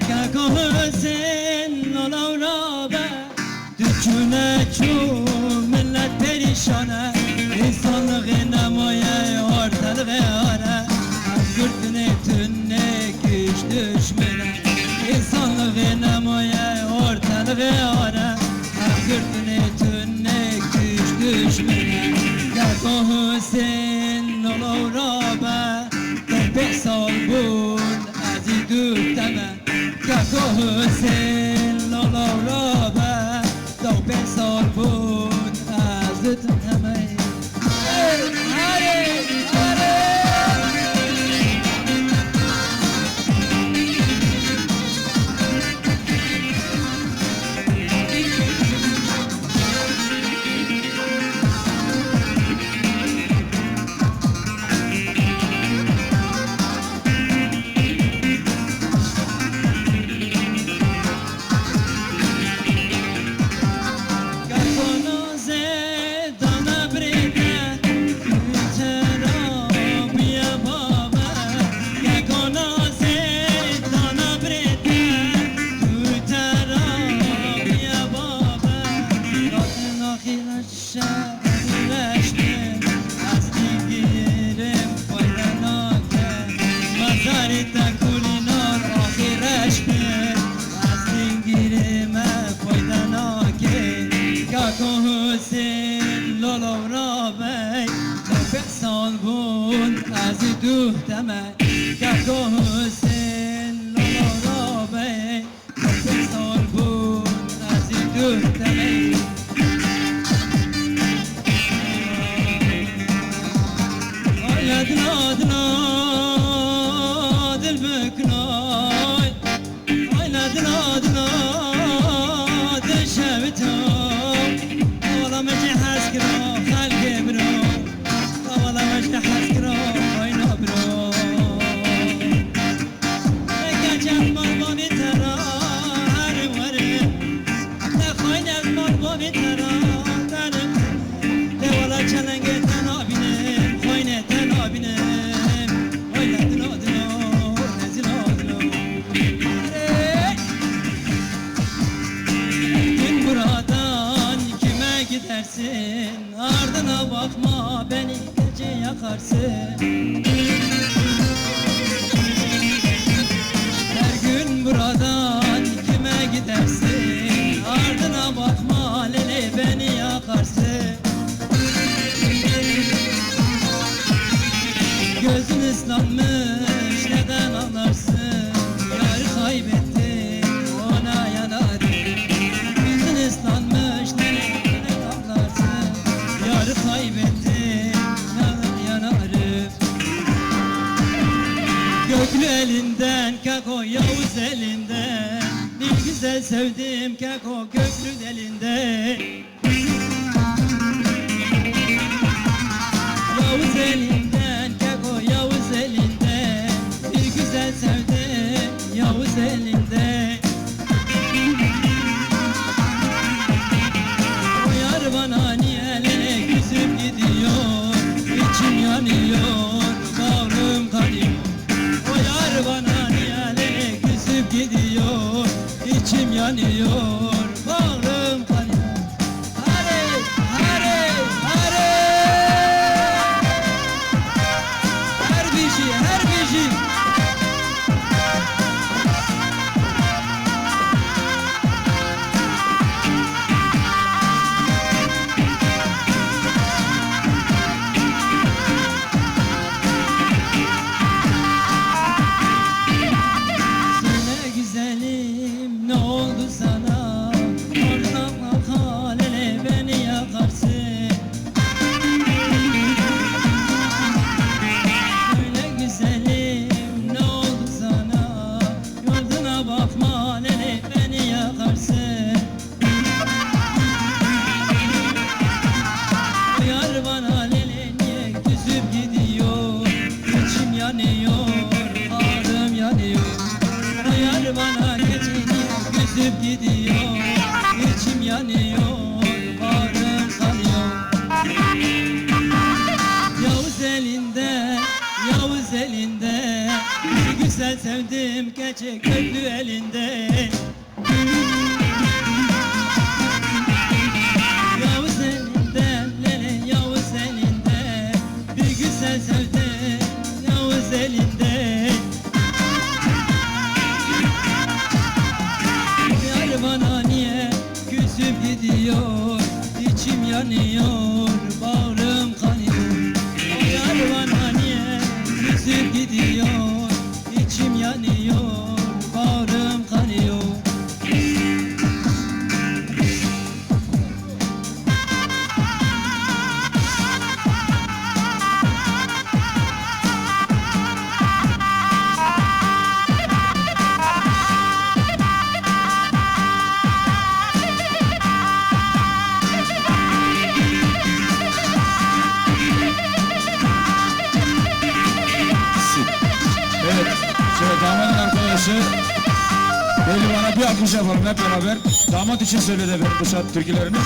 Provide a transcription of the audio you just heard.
Kako Hüseyin ola be Düküne çu millet perişane İnsanlığı nemaye ortalığı ara Kürtüne tünne güç düşmene İnsanlığı nemaye ortalığı ara Kürtüne tünne güç düşmene Kako Hüseyin ola be Pek sal bul azi dükdeme Kako Hüseyin ola be Pek sal bul azi dükdeme Hüseyin lola be Pek salbun azi dükdeme Kako Hüseyin lola be Pek salbun azi dükdeme Ayladın adına dil büknay Ayladın adına dil şevitay مجي حسكرو خلق برو والله مجي حسكرو وين برو كجم مربوبي ترى هر وري نخوين مربوبي ترى ترى لا والله چلنگ تنابينه خوين تنابينه وين دلو دلو نزلو دلو gün buradan kime gidersin ardına bakma beni gece yakarsın her gün buradan kime gidersin ardına bakma lele beni yakarsın gözün ıslanmış neden ağlarsın yar kaybettin ona yanarım gözün ıslanmış neden ağlarsın yar kaybettin yanarım göklü elinden Kako Yavuz elinden bir güzel sevdim Kako göklü elinden Yavuz elinden Kako Yavuz elinden bir güzel sevdim Yavuz elinden o yar bana niye küsüp gidiyor içim yanıyor bağrım kanıyor o yar bana niye küsüp gidiyor içim yanıyor bağrım kanıyor hare hare hare her bir şey her bir şey ne oldu sana? Oradan kalele beni yakarsın söyle güzelim ne oldu sana? Yoluna bakma lele beni yakarsın o yar bana lele niye küsüp gidiyor içim yanıyor ağrım yanıyor o yar bana küsüp gidiyor içim yanıyor bağrım kanıyor Yavuz elinde Yavuz elinde Bir güzel sevdim gece köprü elinde. Yavuz elinden lele Yavuz elinden, bir güzel sevdim Yavuz elinden. Yar bana niye küsüp gidiyor, içim yanıyor, bağrım kanıyor. Yar bana niye küsüp gidiyor, içim yanıyor, bağrım kanıyor. Evet, şöyle damadın arkadaşı Pehlivan'a bir alkış yapalım hep beraber. Damat için söyledi efendim bu şarkı türkülerini.